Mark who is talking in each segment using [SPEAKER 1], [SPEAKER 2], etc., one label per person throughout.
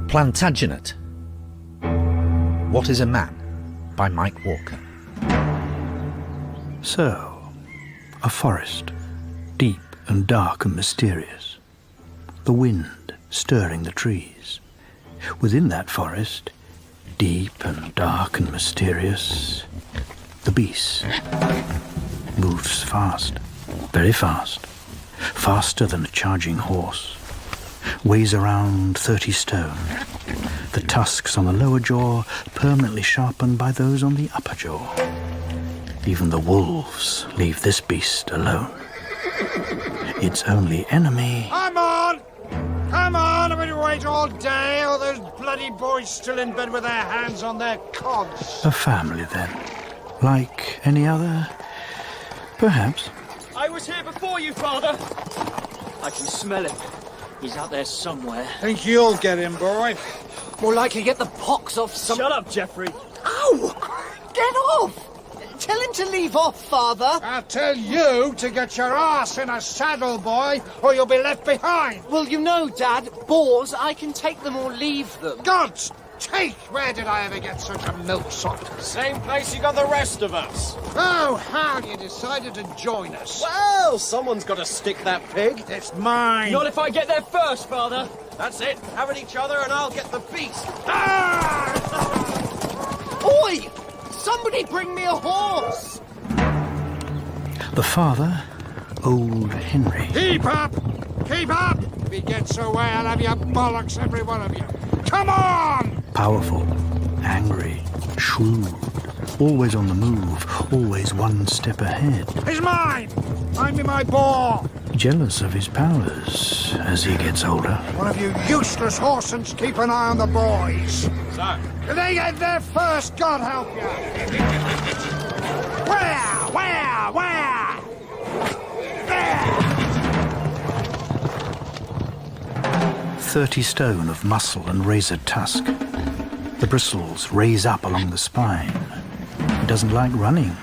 [SPEAKER 1] Plantagenet. What is a Man? By Mike Walker.
[SPEAKER 2] So, a forest, deep and dark and mysterious. The wind stirring the trees. Within that forest, deep and dark and mysterious, the beast moves fast, very fast, faster than a charging horse. Weighs around 30 stone. The tusks on the lower jaw permanently sharpened by those on the upper jaw. Even the wolves leave this beast alone. Its only enemy...
[SPEAKER 3] Come on! Come on! I'm going to wait all day. All those bloody boys still in bed with their hands on their cogs.
[SPEAKER 2] A family, then. Like any other, perhaps.
[SPEAKER 4] I was here before you, Father. I can smell him. He's out there somewhere.
[SPEAKER 3] Think you'll get him, boy?
[SPEAKER 5] More likely get the pox off some...
[SPEAKER 4] Shut up, Geoffrey.
[SPEAKER 5] Ow! Get off! Tell him to leave off, Father.
[SPEAKER 3] I'll tell you to get your ass in a saddle, boy, or you'll be left behind.
[SPEAKER 5] Well, you know, Dad, boars, I can take them or leave them.
[SPEAKER 3] God's take! Where did I ever get such a milksop?
[SPEAKER 4] Same place you got the rest of us.
[SPEAKER 3] Oh, how you decided to join us?
[SPEAKER 4] Well, someone's got to stick that pig.
[SPEAKER 3] It's mine.
[SPEAKER 4] Not if I get there first, Father. That's it. Have at each other and I'll get the beast.
[SPEAKER 3] Ah!
[SPEAKER 5] Oi! Somebody bring me a horse!
[SPEAKER 2] The father, old Henry.
[SPEAKER 3] Keep up! Keep up! If you get so way, I'll have your bollocks, every one of you. Come on!
[SPEAKER 2] Powerful, angry, shrewd, always on the move, always one step ahead.
[SPEAKER 3] He's mine! Find me my ball!
[SPEAKER 2] Jealous of his powers as he gets older.
[SPEAKER 3] One of you useless horsens keep an eye on the boys.
[SPEAKER 4] Sir.
[SPEAKER 3] If they get there first, God help you! Where? There!
[SPEAKER 2] 30 stone of muscle and razored tusk. The bristles raise up along the spine. It doesn't like running,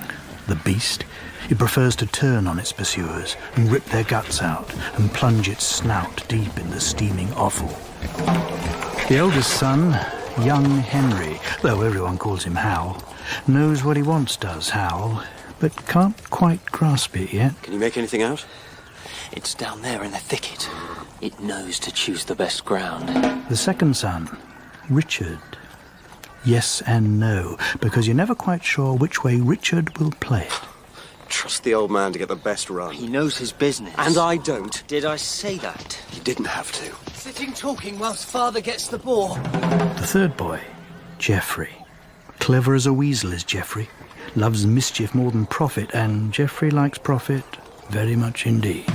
[SPEAKER 2] the beast. It prefers to turn on its pursuers and rip their guts out and plunge its snout deep in the steaming offal. The eldest son, young Henry, though everyone calls him Hal, knows what he wants, does Hal, but can't quite grasp it yet.
[SPEAKER 6] Can you make anything out?
[SPEAKER 5] It's down there in the thicket. It knows to choose the best ground.
[SPEAKER 2] The second son, Richard. Yes and no, because you're never quite sure which way Richard will play it.
[SPEAKER 6] Trust the old man to get the best run.
[SPEAKER 5] He knows his business.
[SPEAKER 6] And I don't.
[SPEAKER 5] Did I say that?
[SPEAKER 6] You didn't have to.
[SPEAKER 5] Sitting talking whilst Father gets the boar.
[SPEAKER 2] The third boy, Geoffrey. Clever as a weasel is Geoffrey. Loves mischief more than profit, and Geoffrey likes profit very much indeed.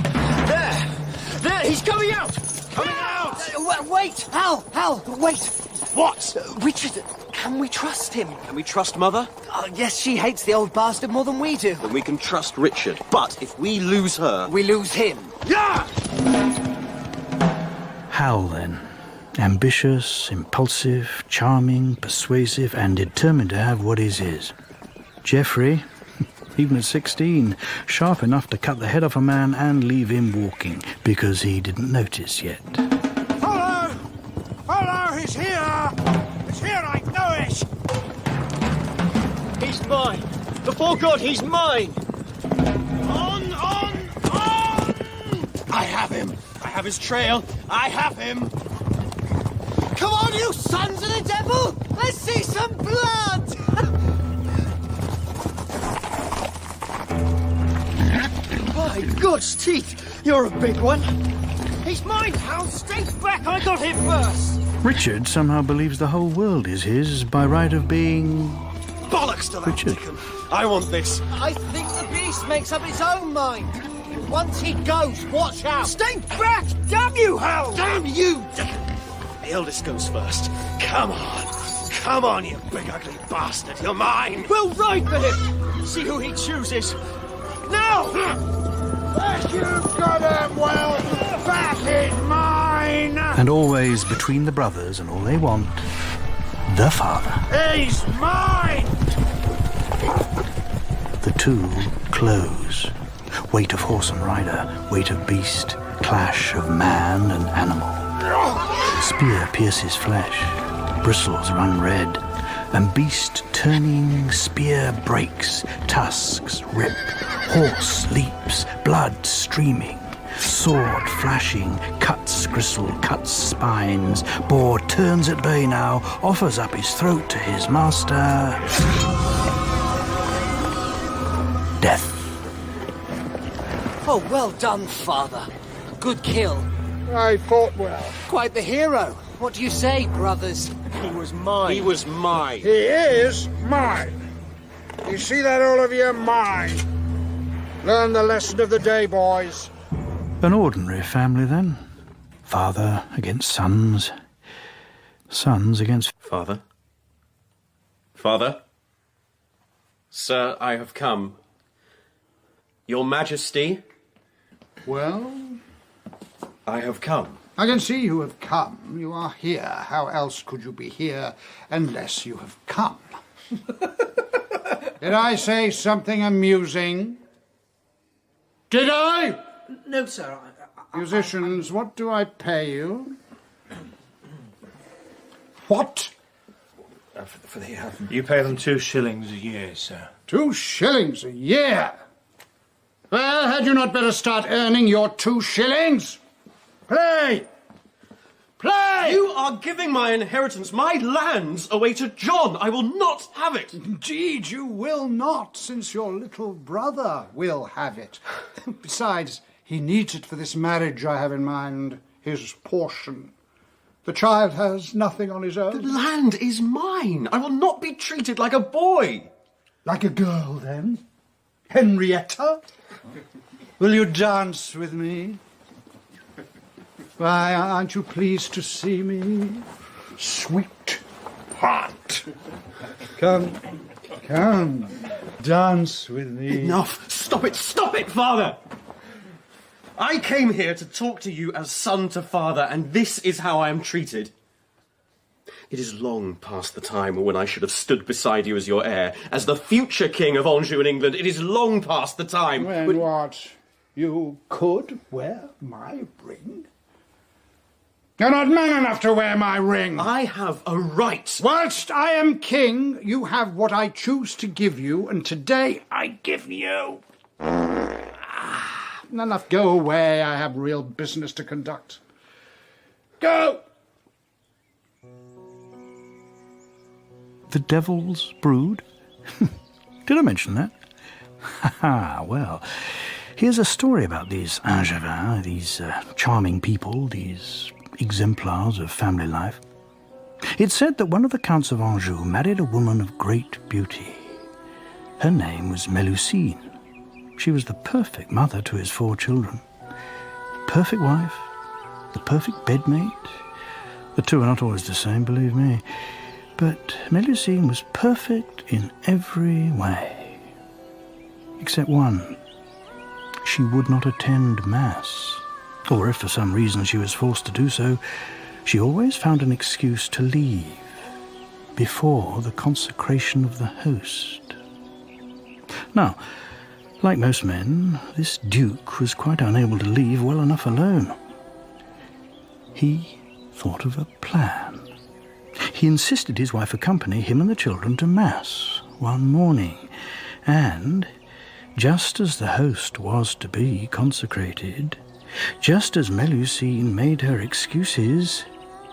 [SPEAKER 4] There, he's coming out. Coming out.
[SPEAKER 5] Wait, Hal, wait.
[SPEAKER 4] What?
[SPEAKER 5] Richard, can we trust him?
[SPEAKER 6] Can we trust Mother?
[SPEAKER 5] Yes, she hates the old bastard more than we do.
[SPEAKER 6] Then we can trust Richard. But if we lose her...
[SPEAKER 5] We lose him.
[SPEAKER 3] Yeah!
[SPEAKER 2] Hal, then. Ambitious, impulsive, charming, persuasive, and determined to have what is his. Geoffrey, even at 16, sharp enough to cut the head off a man and leave him walking, because he didn't notice yet.
[SPEAKER 3] Follow! Follow! He's here! He's here, I know it!
[SPEAKER 4] He's mine. Before God, he's mine. On! I have him. I have his trail. I have him.
[SPEAKER 5] Come on, you sons of the devil! Let's see some blood!
[SPEAKER 4] My God's teeth! You're a big one. He's mine, Hal. Stay back. I got him first.
[SPEAKER 2] Richard somehow believes the whole world is his by right of being...
[SPEAKER 4] Bollocks to that
[SPEAKER 2] Richard.
[SPEAKER 4] chicken. I want this.
[SPEAKER 5] I think the beast makes up its own mind. Once he goes, watch out.
[SPEAKER 4] Stay back! Damn you, Hal! Damn you! The eldest goes first. Come on. Come on, you big ugly bastard. You're mine. We'll ride for him. See who he chooses. Now!
[SPEAKER 3] You've got him, well, that is mine!
[SPEAKER 2] And always between the brothers and all they want, the father.
[SPEAKER 3] He's mine!
[SPEAKER 2] The two close. Weight of horse and rider, weight of beast, clash of man and animal. spear pierces flesh, bristles run red, and beast turning, spear breaks, tusks rip, horse leaps, blood streaming, sword flashing, cuts gristle, cuts spines, boar turns at bay now, offers up his throat to his master. Death.
[SPEAKER 5] Oh, well done, father. Good kill.
[SPEAKER 3] I fought well.
[SPEAKER 5] Quite the hero. What do you say, brothers?
[SPEAKER 4] He was mine.
[SPEAKER 6] He was mine.
[SPEAKER 3] He is mine. You see that, all of you? Mine. Learn the lesson of the day, boys.
[SPEAKER 2] An ordinary family, then. Father against sons. Sons against...
[SPEAKER 6] Father? Father? Sir, I have come. Your Majesty,
[SPEAKER 3] Well,
[SPEAKER 6] I have come.
[SPEAKER 3] I can see you have come. You are here. How else could you be here unless you have come? Did I say something amusing? Did I?
[SPEAKER 5] No, sir.
[SPEAKER 3] Musicians, what do I pay you? What?
[SPEAKER 7] For the You pay them 2 shillings a year, sir.
[SPEAKER 3] 2 shillings a year? Well, had you not better start earning your 2 shillings? Play! Play!
[SPEAKER 6] You are giving my inheritance, my lands, away to John. I will not have it.
[SPEAKER 3] Indeed, you will not, since your little brother will have it. Besides, he needs it for this marriage I have in mind, his portion. The child has nothing on his
[SPEAKER 6] The
[SPEAKER 3] own.
[SPEAKER 6] land is mine. I will not be treated like a boy.
[SPEAKER 3] Like a girl, then? Henrietta? Will you dance with me? Why, aren't you pleased to see me? Sweet heart. Come, dance with me.
[SPEAKER 6] Enough. Stop it, Father. I came here to talk to you as son to father, and this is how I am treated. It is long past the time when I should have stood beside you as your heir. As the future king of Anjou and England, it is long past the time.
[SPEAKER 3] When what? You could wear my ring? You're not man enough to wear my ring.
[SPEAKER 6] I have a right.
[SPEAKER 3] Whilst I am king, you have what I choose to give you, and today I give you. Enough, go away. I have real business to conduct. Go!
[SPEAKER 2] The Devil's Brood? Did I mention that? Ha well, here's a story about these Angevins, these charming people, these exemplars of family life. It's said that one of the Counts of Anjou married a woman of great beauty. Her name was Melusine. She was the perfect mother to his 4 children. Perfect wife, the perfect bedmate. The two are not always the same, believe me. But Melusine was perfect in every way. Except one. She would not attend Mass. Or if for some reason she was forced to do so, she always found an excuse to leave before the consecration of the host. Now, like most men, this Duke was quite unable to leave well enough alone. He thought of a plan. He insisted his wife accompany him and the children to Mass one morning, and just as the host was to be consecrated, just as Melusine made her excuses,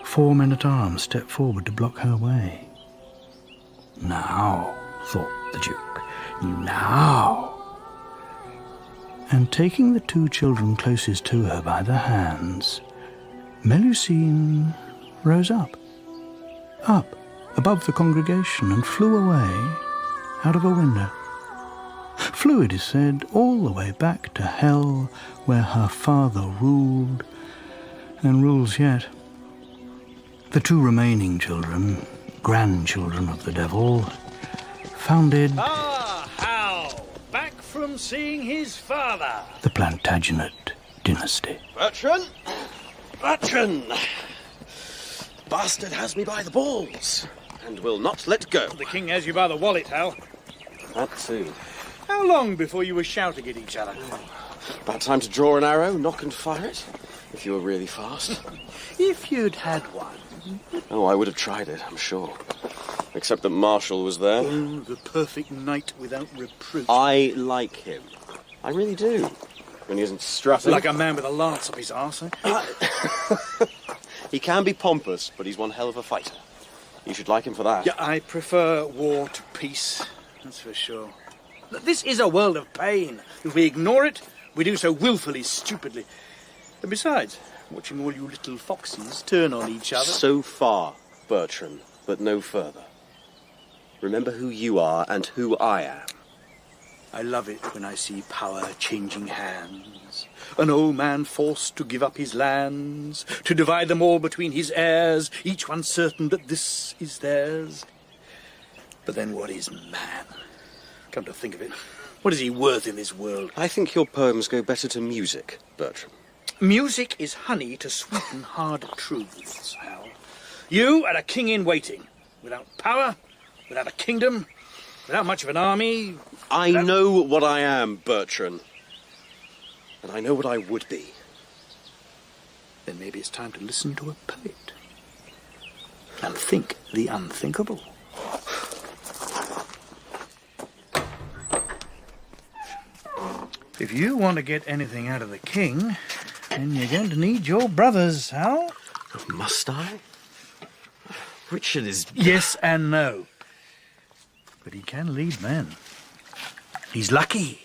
[SPEAKER 2] 4 men-at-arms stepped forward to block her way. Now, thought the Duke, now. And taking the 2 children closest to her by the hands, Melusine rose up above the congregation, and flew away out of a window. Flew, it is said, all the way back to hell, where her father ruled, and rules yet. The 2 remaining children, grandchildren of the devil, founded
[SPEAKER 8] Hal! Back from seeing his father.
[SPEAKER 2] the Plantagenet dynasty.
[SPEAKER 6] Bertrand! Bastard has me by the balls, and will not let go.
[SPEAKER 8] The king has you by the wallet, Hal.
[SPEAKER 6] That too.
[SPEAKER 8] How long before you were shouting at each other?
[SPEAKER 6] About time to draw an arrow, knock and fire it. if you were really fast.
[SPEAKER 8] If you'd had one.
[SPEAKER 6] Oh, I would have tried it, I'm sure. Except that Marshall was there.
[SPEAKER 8] Oh, the perfect knight without reproach.
[SPEAKER 6] I like him. I really do. When he isn't strutting.
[SPEAKER 8] Like a man with a lance up his arse, eh?
[SPEAKER 6] He can be pompous, but he's one hell of a fighter. You should like him for that.
[SPEAKER 8] Yeah, I prefer war to peace, that's for sure. This is a world of pain. If we ignore it, we do so willfully, stupidly. And besides, watching all you little foxes turn on each other...
[SPEAKER 6] So far, Bertram, but no further. Remember who you are and who I am.
[SPEAKER 8] I love it when I see power changing hands. An old man forced to give up his lands, to divide them all between his heirs, each one certain that this is theirs. But then what is man? Come to think of it, what is he worth in this world?
[SPEAKER 6] I think your poems go better to music, Bertram.
[SPEAKER 8] Music is honey to sweeten hard truths, Hal. You are a king in waiting, without power, without a kingdom, without much of an army.
[SPEAKER 6] I know what I am, Bertrand. And I know what I would be.
[SPEAKER 8] Then maybe it's time to listen to a poet. And think the unthinkable. If you want to get anything out of the king, then you're going to need your brothers, Hal.
[SPEAKER 6] Must I? Richard is...
[SPEAKER 8] Yes and no. But he can lead men. He's lucky,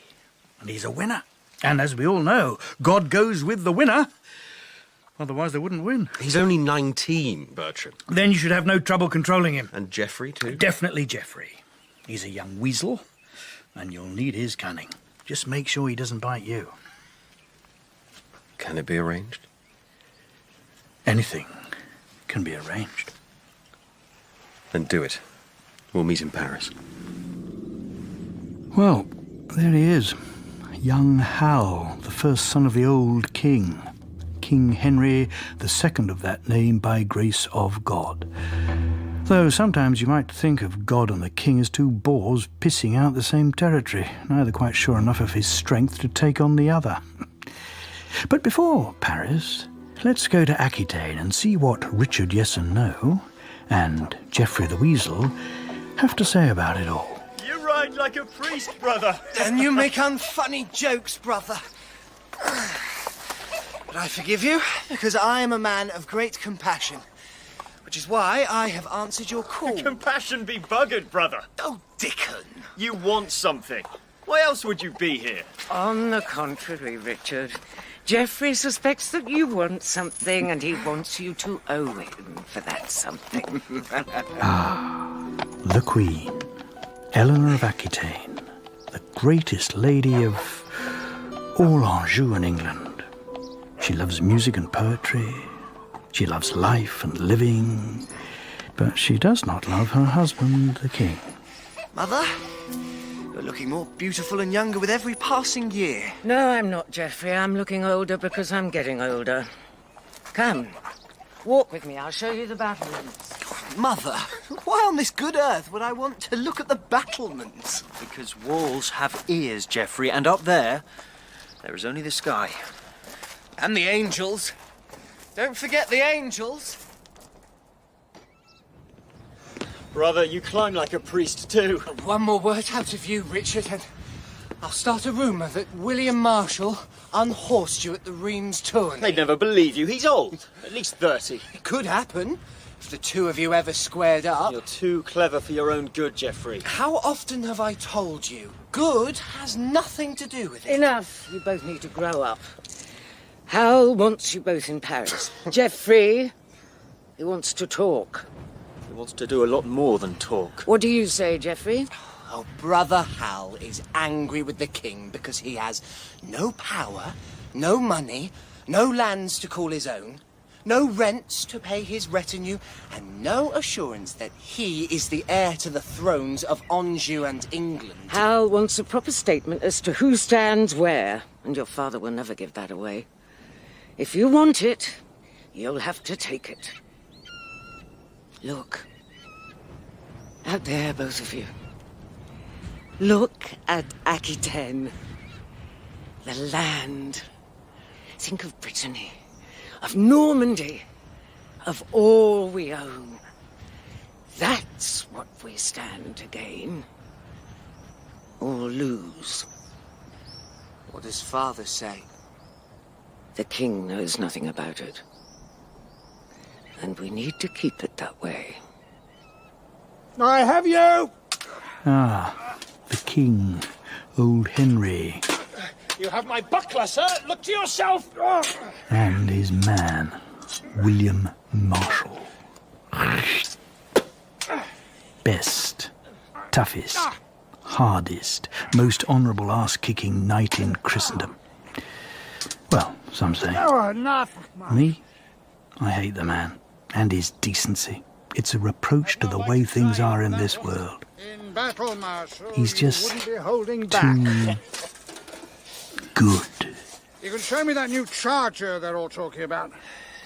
[SPEAKER 8] and he's a winner. And as we all know, God goes with the winner. Otherwise they wouldn't win.
[SPEAKER 6] He's only 19, Bertram.
[SPEAKER 8] Then you should have no trouble controlling him.
[SPEAKER 6] And Geoffrey, too?
[SPEAKER 8] Definitely Geoffrey. He's a young weasel, and you'll need his cunning. Just make sure he doesn't bite you.
[SPEAKER 6] Can it be arranged?
[SPEAKER 8] Anything can be arranged.
[SPEAKER 6] Then do it. We'll meet in Paris.
[SPEAKER 2] Well, there he is. Young Hal, the first son of the old king. King Henry II of that name by grace of God. Though sometimes you might think of God and the king as two boars pissing out the same territory, neither quite sure enough of his strength to take on the other. But before Paris, let's go to Aquitaine and see what Richard Yes and No and Geoffrey the Weasel have to say about it all.
[SPEAKER 5] You ride like a priest, brother. And you make unfunny jokes, brother. But I forgive you, because I am a man of great compassion. Which is why I have answered your call.
[SPEAKER 7] Compassion be buggered, brother.
[SPEAKER 5] Oh, Dickon.
[SPEAKER 7] You want something. Why else would you be here?
[SPEAKER 9] On the contrary, Richard. Geoffrey suspects that you want something, and he wants you to owe him for that something.
[SPEAKER 2] The Queen, Eleanor of Aquitaine, the greatest lady of all Anjou in England. She loves music and poetry. She loves life and living. But she does not love her husband, the king.
[SPEAKER 5] Mother, you're looking more beautiful and younger with every passing year.
[SPEAKER 9] No, I'm not, Geoffrey. I'm looking older because I'm getting older. Come, walk with me. I'll show you the battlements.
[SPEAKER 5] Mother, why on this good earth would I want to look at the battlements?
[SPEAKER 10] Because walls have ears, Geoffrey, and up there is only the sky.
[SPEAKER 5] And the angels. Don't forget the angels.
[SPEAKER 7] Brother, you climb like a priest too.
[SPEAKER 5] One more word out of you, Richard, and I'll start a rumour that William Marshall unhorsed you at the Reims tourney.
[SPEAKER 7] They'd never believe you. He's old. At least 30.
[SPEAKER 5] It could happen, if the two of you ever squared up.
[SPEAKER 7] You're too clever for your own good, Geoffrey.
[SPEAKER 5] How often have I told you? Good has nothing to do with it.
[SPEAKER 9] Enough. You both need to grow up. Hal wants you both in Paris. Geoffrey, he wants to talk.
[SPEAKER 10] He wants to do a lot more than talk.
[SPEAKER 9] What do you say, Geoffrey?
[SPEAKER 5] Oh, Brother Hal is angry with the king because he has no power, no money, no lands to call his own, no rents to pay his retinue, and no assurance that he is the heir to the thrones of Anjou and England.
[SPEAKER 9] Hal wants a proper statement as to who stands where, and your father will never give that away. If you want it, you'll have to take it. Look. Out there, both of you. Look at Aquitaine. The land. Think of Brittany. of Normandy, of all we own. That's what we stand to gain. Or lose.
[SPEAKER 5] What does Father say?
[SPEAKER 9] The king knows nothing about it. And we need to keep it that way.
[SPEAKER 3] I have you!
[SPEAKER 2] Ah, the king, old Henry,
[SPEAKER 4] You have my buckler, sir. Look to yourself.
[SPEAKER 2] and his man, William Marshall. Best, toughest, hardest, most honourable ass-kicking knight in Christendom. Well, some say.
[SPEAKER 3] Oh, enough!
[SPEAKER 2] Me? I hate the man, and his decency. It's a reproach to the way things are in this world.
[SPEAKER 3] In battle, Marshal,
[SPEAKER 2] He's just
[SPEAKER 3] you wouldn't be holding back.
[SPEAKER 2] Good.
[SPEAKER 3] You can show me that new charger they're all talking about.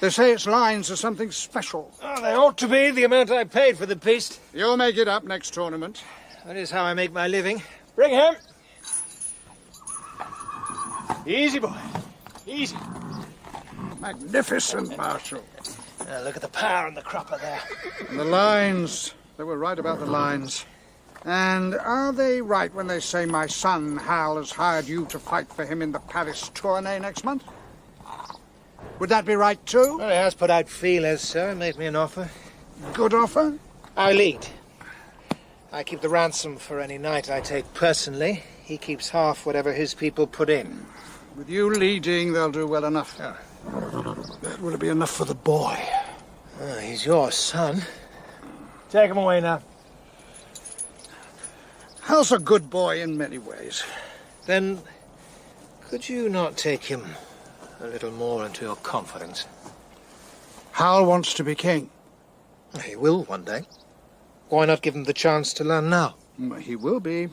[SPEAKER 3] They say its lines are something special.
[SPEAKER 4] Oh, they ought to be, the amount I paid for the beast.
[SPEAKER 3] You'll make it up next tournament.
[SPEAKER 4] That is how I make my living. Bring him. Easy, boy. Easy.
[SPEAKER 3] Magnificent, Marshal.
[SPEAKER 4] Look at the power and the cropper there.
[SPEAKER 3] And the lines. They were right about the lines. And are they right when they say my son, Hal, has hired you to fight for him in the Paris tournée next month? Would that be right, too?
[SPEAKER 4] Well, he has put out feelers, sir, and made me an offer.
[SPEAKER 3] Good offer?
[SPEAKER 4] I lead. I keep the ransom for any knight I take personally. He keeps half whatever his people put in.
[SPEAKER 3] With you leading, they'll do well enough.
[SPEAKER 4] Oh.
[SPEAKER 3] But will it be enough for the boy?
[SPEAKER 4] Oh, he's your son. Take him away now.
[SPEAKER 3] Hal's a good boy in many ways.
[SPEAKER 4] Then, could you not take him a little more into your confidence?
[SPEAKER 3] Hal wants to be king.
[SPEAKER 4] He will one day. Why not give him the chance to learn now?
[SPEAKER 3] He will be,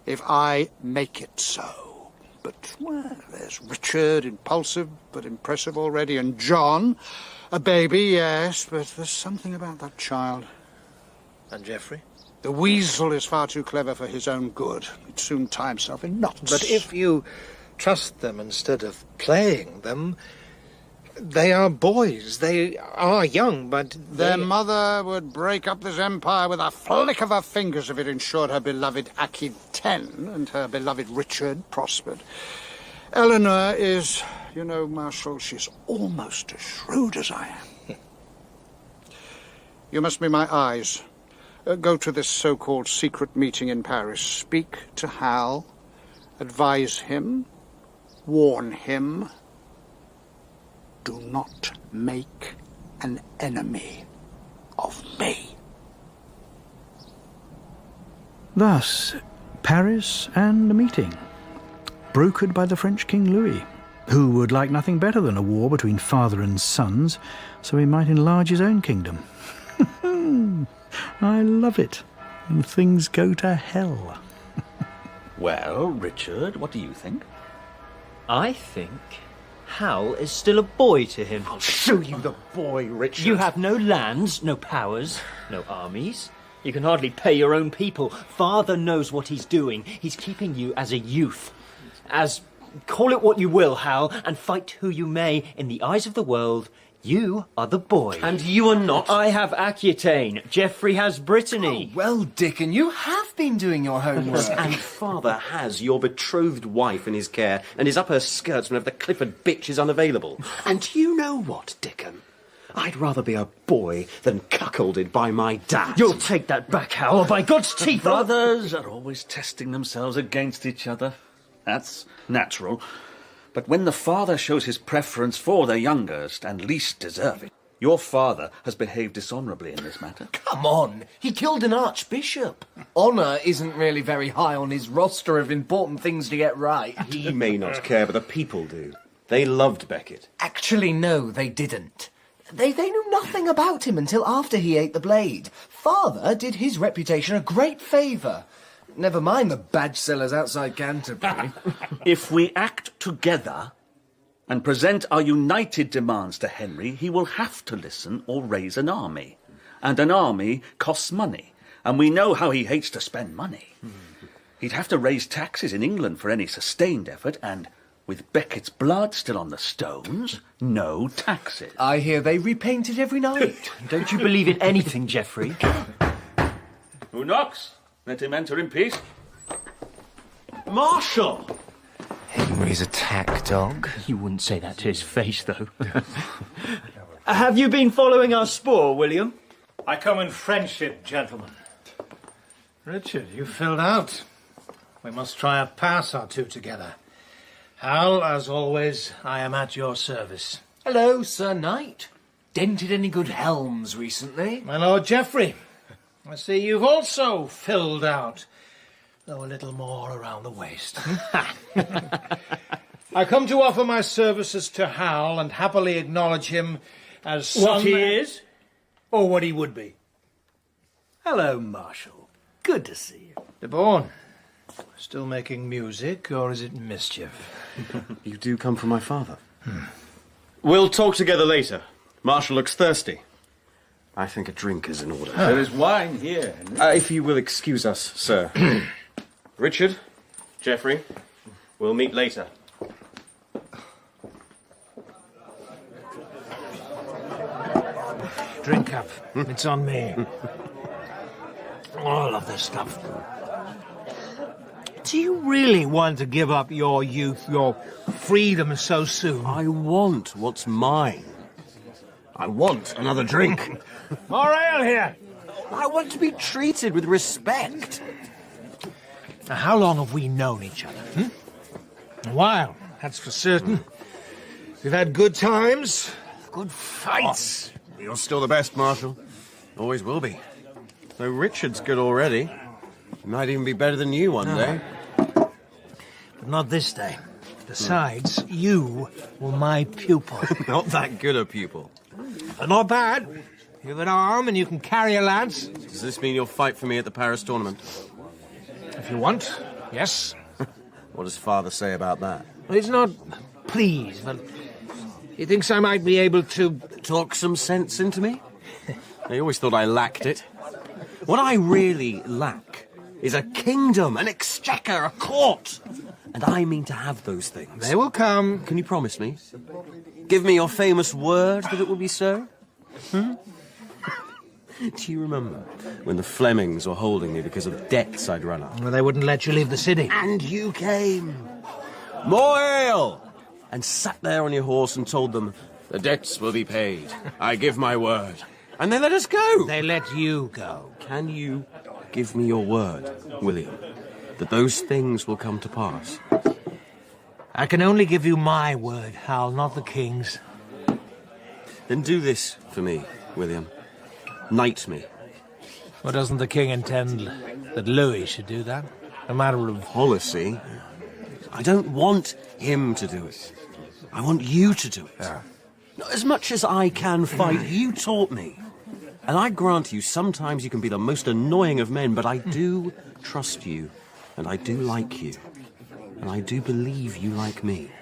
[SPEAKER 3] if I make it so. But, well, there's Richard, impulsive but impressive already, and John, a baby, yes, but there's something about that child.
[SPEAKER 4] And Geoffrey?
[SPEAKER 3] The weasel is far too clever for his own good. He'd soon tie himself in knots.
[SPEAKER 4] But if you trust them instead of playing them, they are boys. They are young, but
[SPEAKER 3] their mother would break up this empire with a flick of her fingers if it ensured her beloved Akid 10 and her beloved Richard prospered. Eleanor is, you know, Marshal, she's almost as shrewd as I am. You must be my eyes. Go to this so-called secret meeting in Paris. Speak to Hal. Advise him. Warn him. Do not make an enemy of me.
[SPEAKER 2] Thus, Paris and a meeting, brokered by the French King Louis, who would like nothing better than a war between father and sons, so he might enlarge his own kingdom. I love it. And things go to hell.
[SPEAKER 11] Well, Richard, what do you think?
[SPEAKER 10] I think Hal is still a boy to him.
[SPEAKER 6] I'll show you the boy, Richard.
[SPEAKER 10] You have no lands, no powers, no armies. You can hardly pay your own people. Father knows what he's doing. He's keeping you as a youth. As, call it what you will, Hal, and fight who you may, in the eyes of the world, you are the boy.
[SPEAKER 6] And you are not.
[SPEAKER 10] I have Aquitaine. Geoffrey has Brittany.
[SPEAKER 5] Oh, well, Dickon, you have been doing your homework.
[SPEAKER 6] And Father has your betrothed wife in his care and is up her skirts whenever the Clifford bitch is unavailable. And you know what, Dickon? I'd rather be a boy than cuckolded by my dad.
[SPEAKER 10] You'll take that back, Hal, or by God's teeth.
[SPEAKER 11] Brothers are always testing themselves against each other. That's natural. But when the father shows his preference for the youngest and least deserving, your father has behaved dishonourably in this matter.
[SPEAKER 5] Come on, he killed an archbishop. Honour isn't really very high on his roster of important things to get right.
[SPEAKER 6] He may not care, but the people do. They loved Becket.
[SPEAKER 5] Actually, no, they didn't. They knew nothing about him until after he ate the blade. Father did his reputation a great favour. Never mind the badge sellers outside Canterbury.
[SPEAKER 11] If we act together and present our united demands to Henry, he will have to listen or raise an army. And an army costs money, and we know how he hates to spend money. He'd have to raise taxes in England for any sustained effort, and With Becket's blood still on the stones, no taxes.
[SPEAKER 10] I hear they repaint it every night. Don't you believe in anything, Geoffrey?
[SPEAKER 11] Who knocks? Let him enter in peace.
[SPEAKER 6] Marshal!
[SPEAKER 5] Henry's attack dog.
[SPEAKER 10] You wouldn't say that to his face, though. Have you been following our spoor, William?
[SPEAKER 7] I come in friendship, gentlemen. Richard, you filled out. We must try a pass or two together. Hal, as always, I am at your service.
[SPEAKER 4] Hello, Sir Knight. Dented any good helms recently?
[SPEAKER 7] My Lord Geoffrey, I see you've also filled out, though a little more around the waist. I come to offer my services to Hal and happily acknowledge him as son...
[SPEAKER 10] What he is?
[SPEAKER 7] Or what he would be.
[SPEAKER 8] Hello, Marshal. Good to see you.
[SPEAKER 7] De Bourne, still making music, or is it mischief?
[SPEAKER 6] You do come from my father. We'll talk together later. Marshal looks thirsty. I think a drink is in order.
[SPEAKER 11] There is wine here.
[SPEAKER 6] If you will excuse us, sir. Richard, Geoffrey, we'll meet later.
[SPEAKER 7] Drink up. It's on me. All of this stuff. Do you really want to give up your youth, your freedom so soon?
[SPEAKER 6] I want what's mine. I want another drink.
[SPEAKER 7] More ale here.
[SPEAKER 6] I want to be treated with respect.
[SPEAKER 7] Now, how long have we known each other? A while, that's for certain. We've had good times, good fights.
[SPEAKER 6] You're still the best, Marshal. Always will be. Though Richard's good already. He might even be better than you one day.
[SPEAKER 7] But not this day. Besides, you were my pupil.
[SPEAKER 6] Not that good a pupil.
[SPEAKER 7] Not bad. You've an arm and you can carry a lance.
[SPEAKER 6] Does this mean you'll fight for me at the Paris tournament?
[SPEAKER 7] If you want, yes.
[SPEAKER 6] What does Father say about that?
[SPEAKER 7] Well, he's not pleased, but he thinks I might be able to...
[SPEAKER 6] Talk some sense into me? I always thought I lacked it. What I really lack is a kingdom, an exchequer, a court. And I mean to have those things.
[SPEAKER 7] They will come.
[SPEAKER 6] Can you promise me? Give me your famous word that it will be so? Do you remember when the Flemings were holding me because of debts I'd run up?
[SPEAKER 7] Well, they wouldn't let you leave the city.
[SPEAKER 6] And you came. More ale! And sat there on your horse and told them, the debts will be paid. I give my word. And they let us go.
[SPEAKER 7] They let you go.
[SPEAKER 6] Can you give me your word, William, that those things will come to pass?
[SPEAKER 7] I can only give you my word, Hal, not the king's.
[SPEAKER 6] Then do this for me, William. Knight me.
[SPEAKER 7] Well, doesn't the king intend that Louis should do that? A matter of
[SPEAKER 6] policy. I don't want him to do it. I want you to do it.
[SPEAKER 7] Yeah.
[SPEAKER 6] Not as much as I can fight, you taught me. And I grant you, sometimes you can be the most annoying of men, but I do trust you, and I do like you, and I do believe you like me.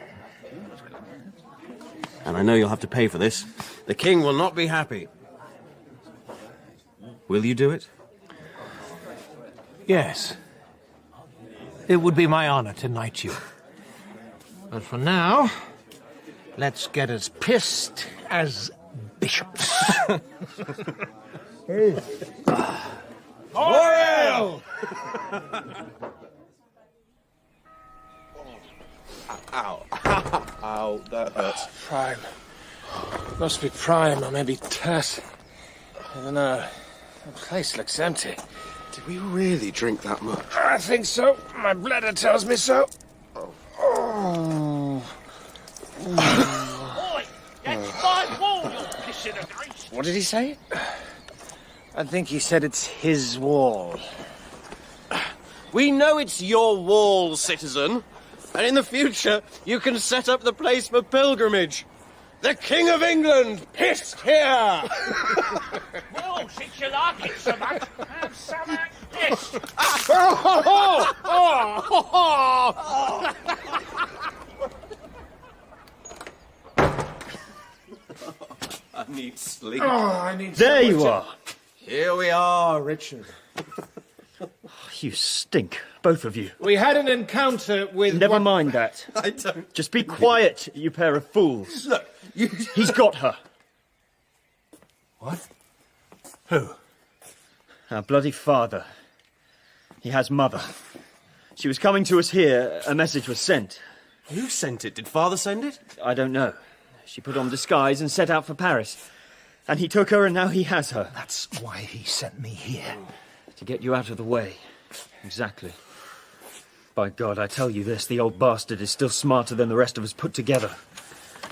[SPEAKER 6] And I know you'll have to pay for this. The king will not be happy. Will you do it?
[SPEAKER 7] Yes. It would be my honor to knight you. But for now, let's get as pissed as bishops.
[SPEAKER 6] More ale! Ow. Ow, that hurts.
[SPEAKER 7] Prime. Must be prime, or maybe terse. I don't know. The place looks empty.
[SPEAKER 6] Did we really drink that much?
[SPEAKER 7] I think so. My bladder tells me so. Oh.
[SPEAKER 12] Oi! That's my wall you're pissing against!
[SPEAKER 5] What did he say? I think he said it's his wall.
[SPEAKER 6] We know it's your wall, citizen. And in the future, you can set up the place for pilgrimage. The King of England pissed here!
[SPEAKER 12] Well, since you like it so much, have some of this!
[SPEAKER 6] I need sleep.
[SPEAKER 7] I need
[SPEAKER 10] there you are.
[SPEAKER 6] Here we are, Richard.
[SPEAKER 10] You stink, both of you.
[SPEAKER 7] We had an encounter with...
[SPEAKER 10] Never mind that.
[SPEAKER 6] I don't...
[SPEAKER 10] Just be quiet, you pair of fools.
[SPEAKER 6] Look, you...
[SPEAKER 10] He's got her.
[SPEAKER 7] What? Who?
[SPEAKER 10] Our bloody father. He has mother. She was coming to us here. A message was sent.
[SPEAKER 6] Who sent it? Did father send it?
[SPEAKER 10] I don't know. She put on disguise and set out for Paris. And he took her and now he has her.
[SPEAKER 7] That's why he sent me here.
[SPEAKER 10] To get you out of the way. Exactly. By God, I tell you this, the old bastard is still smarter than the rest of us put together.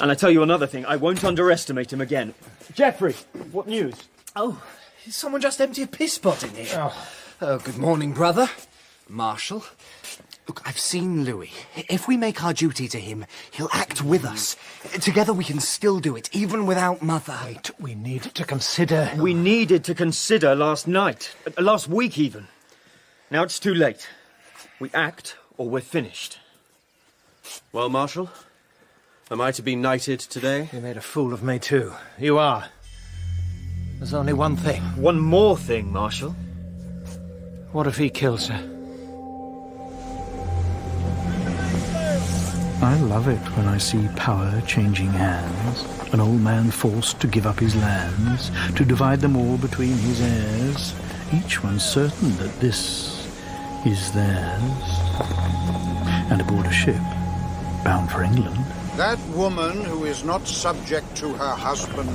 [SPEAKER 10] And I tell you another thing, I won't underestimate him again. Geoffrey, what news?
[SPEAKER 4] Oh, someone just emptied a piss pot in here. Oh, good morning, brother. Marshal. Look, I've seen Louis. If we make our duty to him, he'll act with us. Together we can still do it, even without Mother.
[SPEAKER 7] Wait, we need to consider...
[SPEAKER 10] We needed to consider last night. Last week, even. Now it's too late. We act, or we're finished.
[SPEAKER 6] Well, Marshal, am I to be knighted today?
[SPEAKER 7] You made a fool of me, too. You are. There's only one thing.
[SPEAKER 10] One more thing, Marshal.
[SPEAKER 7] What if he kills her?
[SPEAKER 2] I love it when I see power changing hands, an old man forced to give up his lands, to divide them all between his heirs, each one certain that this is theirs, and aboard a ship bound for England.
[SPEAKER 3] That woman who is not subject to her husband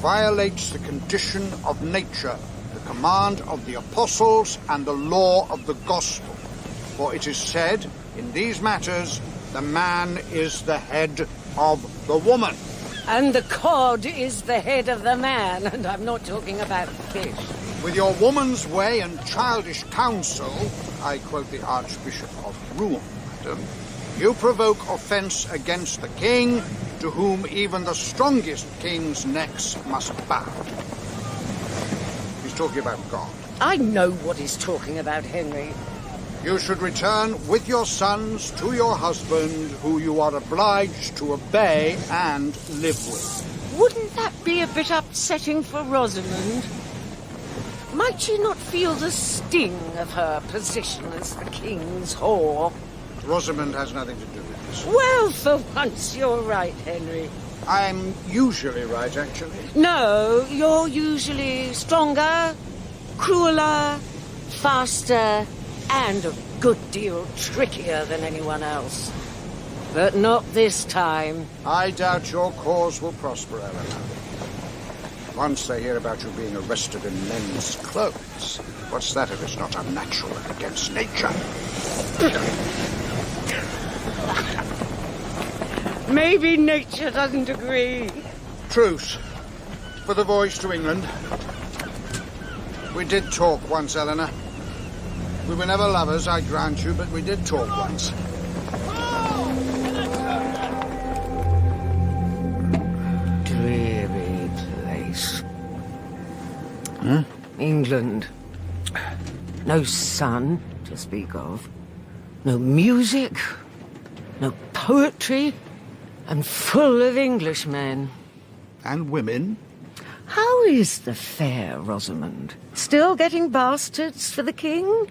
[SPEAKER 3] violates the condition of nature, the command of the apostles, and the law of the gospel. For it is said, in these matters, the man is the head of the woman.
[SPEAKER 9] And the cod is the head of the man, and I'm not talking about fish.
[SPEAKER 3] With your woman's way and childish counsel, I quote the Archbishop of Rouen, madam, you provoke offence against the king, to whom even the strongest king's necks must bow. He's talking about God.
[SPEAKER 9] I know what he's talking about, Henry.
[SPEAKER 3] You should return with your sons to your husband, who you are obliged to obey and live with.
[SPEAKER 9] Wouldn't that be a bit upsetting for Rosamond? Might she not feel the sting of her position as the king's whore?
[SPEAKER 3] Rosamond has nothing to do with this.
[SPEAKER 9] Well, for once you're right, Henry.
[SPEAKER 3] I'm usually right, actually.
[SPEAKER 9] No, you're usually stronger, crueler, faster, and a good deal trickier than anyone else. But not this time.
[SPEAKER 3] I doubt your cause will prosper, Eleanor. Once they hear about you being arrested in men's clothes, what's that if it's not unnatural and against nature?
[SPEAKER 9] Maybe nature doesn't agree.
[SPEAKER 3] Truce. For the voyage to England. We did talk once, Eleanor. We were never lovers, I grant you, but we did talk once.
[SPEAKER 9] Dreary place. Huh? England. No sun to speak of. No music. No poetry. And full of Englishmen.
[SPEAKER 3] And women.
[SPEAKER 9] How is the fair Rosamond? Still getting bastards for the king?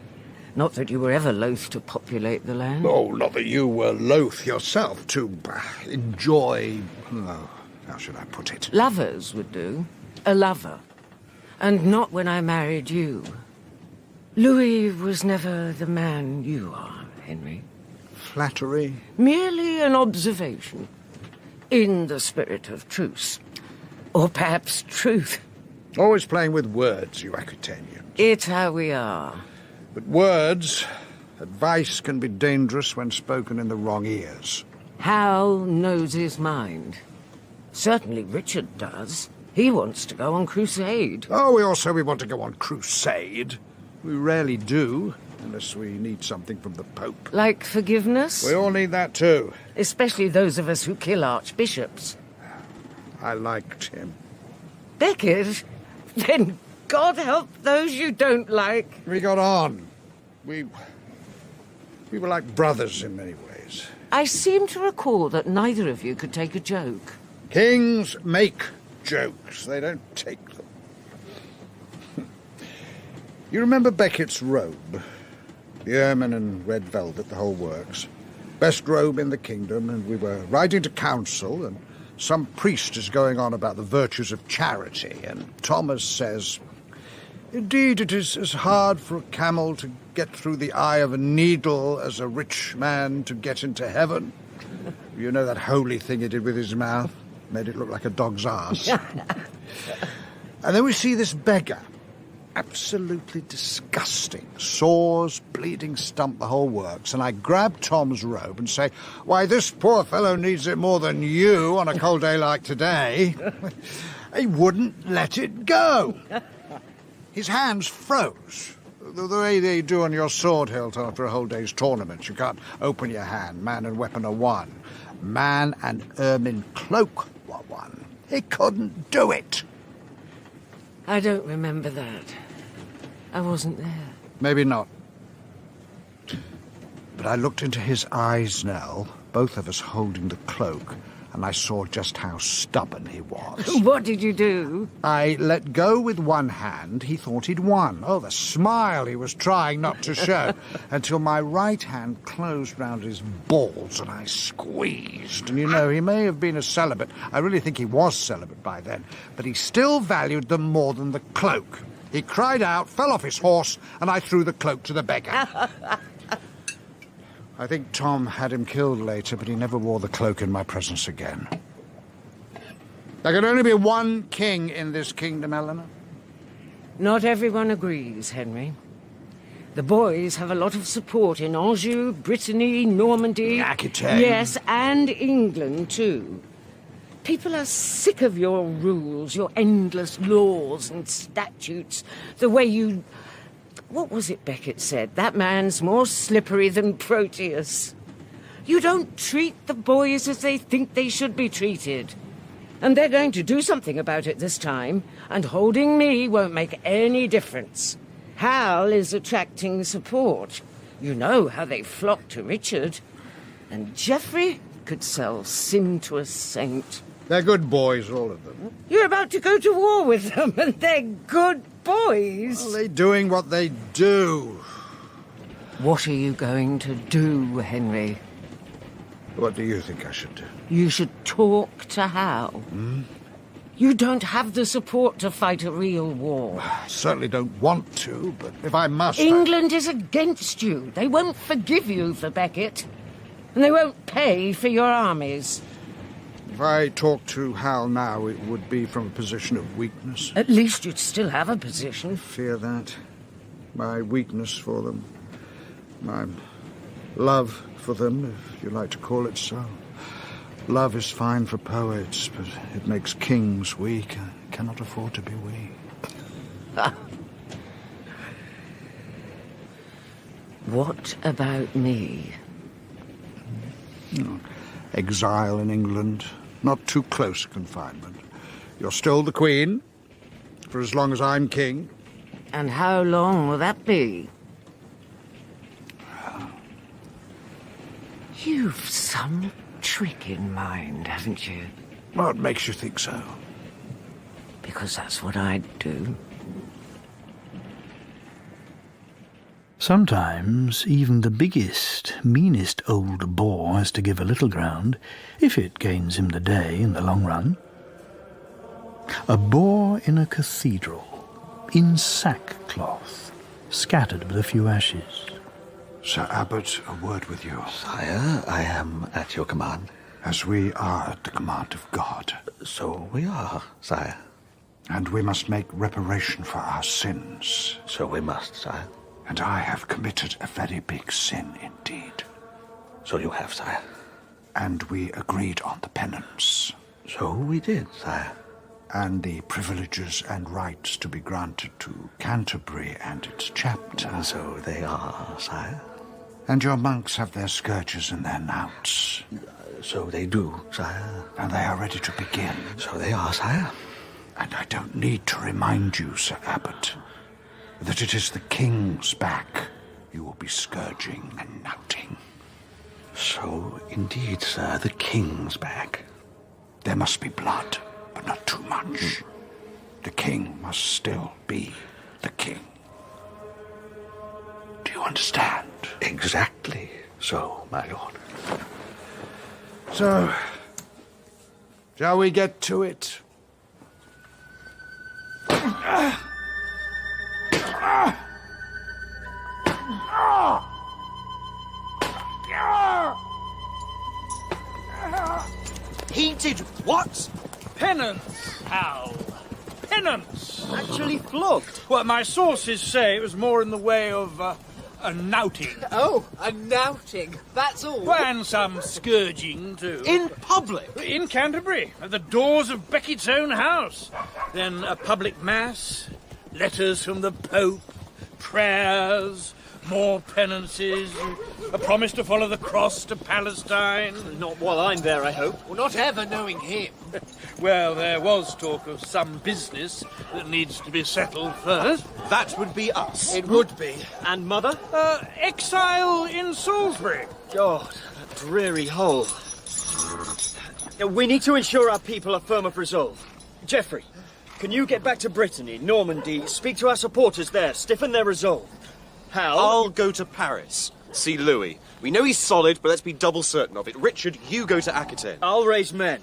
[SPEAKER 9] Not that you were ever loath to populate the land.
[SPEAKER 3] Oh, not that you were loath yourself to enjoy... Oh, how should I put it?
[SPEAKER 9] Lovers would do. A lover. And not when I married you. Louis was never the man you are, Henry.
[SPEAKER 3] Flattery?
[SPEAKER 9] Merely an observation. In the spirit of truce. Or perhaps truth.
[SPEAKER 3] Always playing with words, you Aquitanians.
[SPEAKER 9] It's how we are.
[SPEAKER 3] But words, advice can be dangerous when spoken in the wrong ears.
[SPEAKER 9] Hal knows his mind. Certainly Richard does. He wants to go on crusade.
[SPEAKER 3] Oh, we want to go on crusade. We rarely do, unless we need something from the Pope.
[SPEAKER 9] Like forgiveness?
[SPEAKER 3] We all need that too.
[SPEAKER 9] Especially those of us who kill archbishops.
[SPEAKER 3] I liked him.
[SPEAKER 9] Beckett? Then God help those you don't like.
[SPEAKER 3] We got on. We were like brothers in many ways.
[SPEAKER 9] I seem to recall that neither of you could take a joke.
[SPEAKER 3] Kings make jokes. They don't take them. You remember Beckett's robe? The ermine and red velvet, the whole works. Best robe in the kingdom, and we were riding to council, and some priest is going on about the virtues of charity, and Thomas says, "Indeed, it is as hard for a camel to get through the eye of a needle as a rich man to get into heaven." You know that holy thing he did with his mouth? Made it look like a dog's ass. And then we see this beggar. Absolutely disgusting. Sores, bleeding stump, the whole works. And I grab Tom's robe and say, "Why, this poor fellow needs it more than you on a cold day like today." He wouldn't let it go. His hands froze. The way they do on your sword hilt after a whole day's tournament. You can't open your hand. Man and weapon are one. Man and ermine cloak were one. He couldn't do it.
[SPEAKER 9] I don't remember that. I wasn't there.
[SPEAKER 3] Maybe not. But I looked into his eyes, Nell, both of us holding the cloak, and I saw just how stubborn he was.
[SPEAKER 9] What did you do?
[SPEAKER 3] I let go with one hand. He thought he'd won. Oh, the smile he was trying not to show, until my right hand closed round his balls and I squeezed. And you know, he may have been a celibate. I really think he was celibate by then, but he still valued them more than the cloak. He cried out, fell off his horse, and I threw the cloak to the beggar. I think Tom had him killed later, but he never wore the cloak in my presence again. There can only be one king in this kingdom, Eleanor.
[SPEAKER 9] Not everyone agrees, Henry. The boys have a lot of support in Anjou, Brittany, Normandy...
[SPEAKER 3] Aquitaine.
[SPEAKER 9] Yes, and England, too. People are sick of your rules, your endless laws and statutes, the way you... What was it Beckett said? That man's more slippery than Proteus. You don't treat the boys as they think they should be treated. And they're going to do something about it this time, and holding me won't make any difference. Hal is attracting support. You know how they flock to Richard. And Geoffrey could sell sin to a saint.
[SPEAKER 3] They're good boys, all of them.
[SPEAKER 9] You're about to go to war with them, and they're good boys.
[SPEAKER 3] Well, they're doing what they do.
[SPEAKER 9] What are you going to do, Henry?
[SPEAKER 3] What do you think I should do?
[SPEAKER 9] You should talk to Hal. You don't have the support to fight a real war.
[SPEAKER 3] I certainly don't want to, but if I must...
[SPEAKER 9] England is against you. They won't forgive you for Beckett. And they won't pay for your armies.
[SPEAKER 3] If I talk to Hal now, it would be from a position of weakness.
[SPEAKER 9] At least you'd still have a position.
[SPEAKER 3] Fear that. My weakness for them. My love for them, if you like to call it so. Love is fine for poets, but it makes kings weak. I cannot afford to be weak.
[SPEAKER 9] What about me?
[SPEAKER 3] Exile in England. Not too close confinement. You're still the Queen, for as long as I'm king.
[SPEAKER 9] And how long will that be? You've some trick in mind, haven't you?
[SPEAKER 3] What makes you think so?
[SPEAKER 9] Because that's what I'd do.
[SPEAKER 2] Sometimes even the biggest, meanest old boar has to give a little ground, if it gains him the day in the long run. A boar in a cathedral, in sackcloth, scattered with a few ashes.
[SPEAKER 3] Sir Abbot, a word with you.
[SPEAKER 11] Sire, I am at your command.
[SPEAKER 3] As we are at the command of God.
[SPEAKER 11] So we are, sire.
[SPEAKER 3] And we must make reparation for our sins.
[SPEAKER 11] So we must, sire.
[SPEAKER 3] And I have committed a very big sin indeed.
[SPEAKER 11] So you have, sire.
[SPEAKER 3] And we agreed on the penance.
[SPEAKER 11] So we did, sire.
[SPEAKER 3] And the privileges and rights to be granted to Canterbury and its chapter.
[SPEAKER 11] So they are, sire.
[SPEAKER 3] And your monks have their scourges and their knouts.
[SPEAKER 11] So they do, sire.
[SPEAKER 3] And they are ready to begin.
[SPEAKER 11] So they are, sire.
[SPEAKER 3] And I don't need to remind you, Sir Abbot, that it is the king's back you will be scourging and knouting.
[SPEAKER 11] So, indeed, sir, the king's back.
[SPEAKER 3] There must be blood, but not too much. The king must still be the king. Do you understand?
[SPEAKER 11] Exactly so, my lord.
[SPEAKER 3] So, shall we get to it?
[SPEAKER 4] He did what?
[SPEAKER 8] Penance, Hal. Penance.
[SPEAKER 10] Actually flogged.
[SPEAKER 8] Well, my sources say it was more in the way of a knouting.
[SPEAKER 5] Oh, a knouting. That's all.
[SPEAKER 8] Well, and some scourging, too.
[SPEAKER 4] In public?
[SPEAKER 8] In Canterbury, at the doors of Becket's own house. Then a public mass, letters from the Pope, prayers, more penances, a promise to follow the cross to Palestine.
[SPEAKER 10] Not while I'm there, I hope.
[SPEAKER 5] Well, not ever knowing him.
[SPEAKER 8] Well, there was talk of some business that needs to be settled first.
[SPEAKER 4] That would be us.
[SPEAKER 5] It would be.
[SPEAKER 10] And mother?
[SPEAKER 8] Exile in Salisbury.
[SPEAKER 10] God, that dreary hole. We need to ensure our people are firm of resolve. Geoffrey, can you get back to Brittany, Normandy, speak to our supporters there, stiffen their resolve? Hal?
[SPEAKER 6] I'll go to Paris, see Louis. We know he's solid, but let's be double certain of it. Richard, you go to Aquitaine.
[SPEAKER 10] I'll raise men.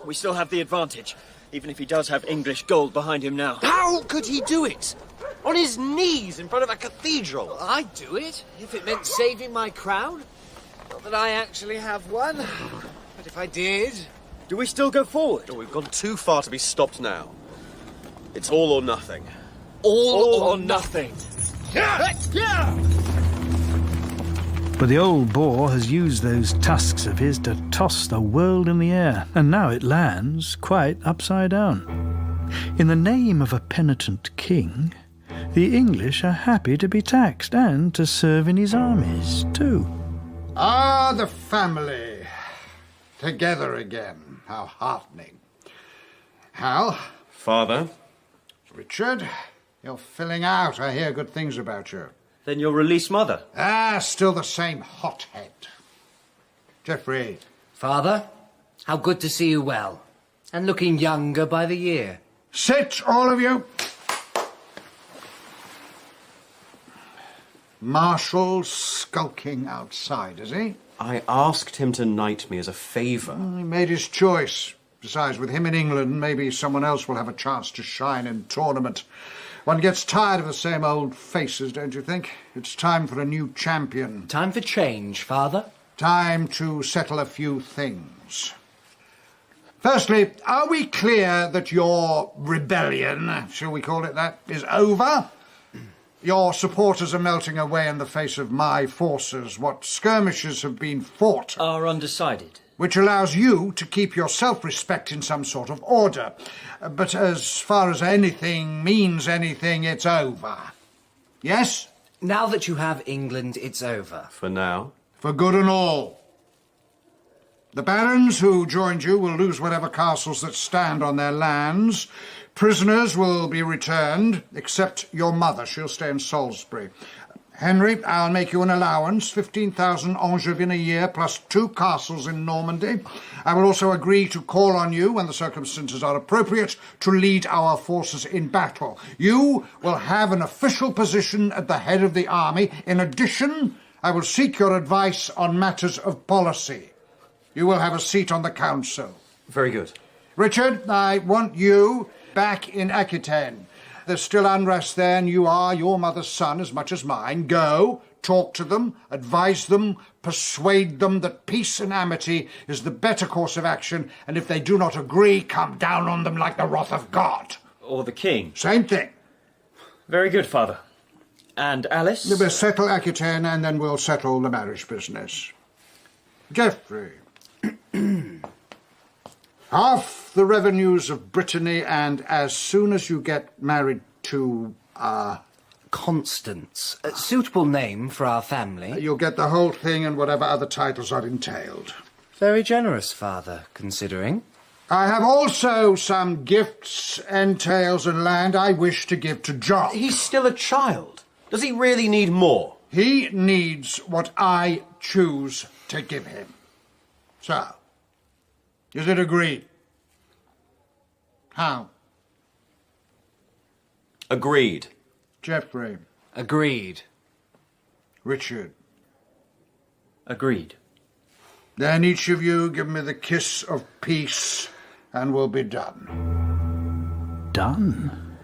[SPEAKER 10] We still have the advantage, even if he does have English gold behind him now.
[SPEAKER 6] How could he do it? On his knees in front of a cathedral.
[SPEAKER 5] I'd do it, if it meant saving my crown. Not that I actually have one, but if I did...
[SPEAKER 10] Do we still go forward?
[SPEAKER 6] Oh, we've gone too far to be stopped now. It's all or nothing.
[SPEAKER 5] All or nothing.
[SPEAKER 2] But the old boar has used those tusks of his to toss the world in the air, and now it lands quite upside down. In the name of a penitent king, the English are happy to be taxed and to serve in his armies, too.
[SPEAKER 3] Ah, the family. Together again. How heartening. Hal?
[SPEAKER 6] Father?
[SPEAKER 3] Richard? You're filling out. I hear good things about you.
[SPEAKER 10] Then you'll release mother.
[SPEAKER 3] Ah, still the same hothead. Geoffrey.
[SPEAKER 5] Father, how good to see you well. And looking younger by the year.
[SPEAKER 3] Sit, all of you. Marshal skulking outside, is he?
[SPEAKER 6] I asked him to knight me as a favour.
[SPEAKER 3] He made his choice. Besides, with him in England, maybe someone else will have a chance to shine in tournament. One gets tired of the same old faces, don't you think? It's time for a new champion.
[SPEAKER 5] Time for change, Father.
[SPEAKER 3] Time to settle a few things. Firstly, are we clear that your rebellion, shall we call it that, is over? Your supporters are melting away in the face of my forces. What skirmishes have been fought
[SPEAKER 10] are undecided.
[SPEAKER 3] Which allows you to keep your self-respect in some sort of order. But as far as anything means anything, it's over. Yes?
[SPEAKER 5] Now that you have England, it's over.
[SPEAKER 6] For now.
[SPEAKER 3] For good and all. The barons who joined you will lose whatever castles that stand on their lands. Prisoners will be returned, except your mother. She'll stay in Salisbury. Henry, I'll make you an allowance, 15,000 Angevin a year, plus 2 castles in Normandy. I will also agree to call on you, when the circumstances are appropriate, to lead our forces in battle. You will have an official position at the head of the army. In addition, I will seek your advice on matters of policy. You will have a seat on the council.
[SPEAKER 6] Very good.
[SPEAKER 3] Richard, I want you back in Aquitaine. There's still unrest there, and you are your mother's son as much as mine. Go, talk to them, advise them, persuade them that peace and amity is the better course of action, and if they do not agree, come down on them like the wrath of God.
[SPEAKER 10] Or the king.
[SPEAKER 3] Same thing.
[SPEAKER 10] Very good, Father. And Alice?
[SPEAKER 3] We'll settle Aquitaine, and then we'll settle the marriage business. Geoffrey. Half the revenues of Brittany, and as soon as you get married to,
[SPEAKER 5] Constance. A suitable name for our family.
[SPEAKER 3] you'll get the whole thing and whatever other titles are entailed.
[SPEAKER 5] Very generous, Father, considering.
[SPEAKER 3] I have also some gifts, entails and land I wish to give to John.
[SPEAKER 6] He's still a child. Does he really need more?
[SPEAKER 3] He needs what I choose to give him. So, is it agreed? How?
[SPEAKER 6] Agreed.
[SPEAKER 3] Geoffrey.
[SPEAKER 5] Agreed.
[SPEAKER 3] Richard.
[SPEAKER 6] Agreed.
[SPEAKER 3] Then each of you give me the kiss of peace, and we'll be done.
[SPEAKER 2] Done?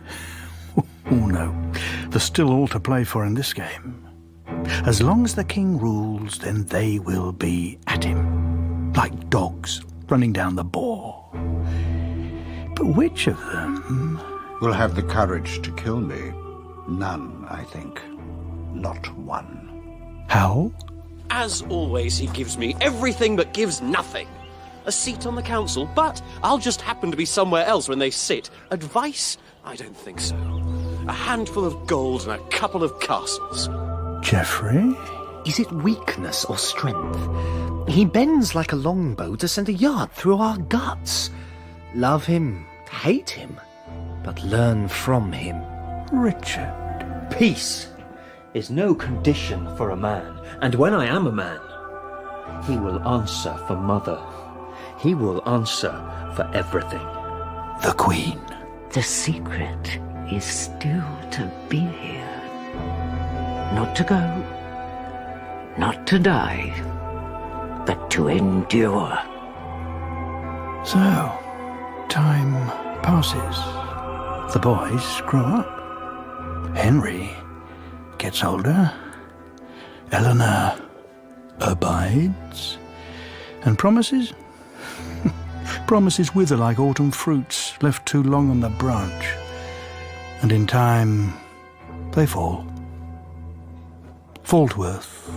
[SPEAKER 2] Oh no, there's still all to play for in this game. As long as the king rules, then they will be at him, like dogs running down the boar. But which of them
[SPEAKER 3] will have the courage to kill me? None, I think. Not one.
[SPEAKER 2] Hal?
[SPEAKER 6] As always, he gives me everything but gives nothing. A seat on the council, but I'll just happen to be somewhere else when they sit. Advice? I don't think so. A handful of gold and a couple of castles.
[SPEAKER 2] Jeffrey?
[SPEAKER 10] Is it weakness or strength? He bends like a longbow to send a yard through our guts. Love him, hate him, but learn from him.
[SPEAKER 2] Richard.
[SPEAKER 10] Peace is no condition for a man, and when I am a man, he will answer for mother. He will answer for everything.
[SPEAKER 2] The Queen.
[SPEAKER 9] The secret is still to be here. Not to go, not to die, but to endure.
[SPEAKER 2] So, time passes. The boys grow up. Henry gets older. Eleanor abides. And promises? Promises wither like autumn fruits left too long on the branch. And in time, they fall. Faultworth.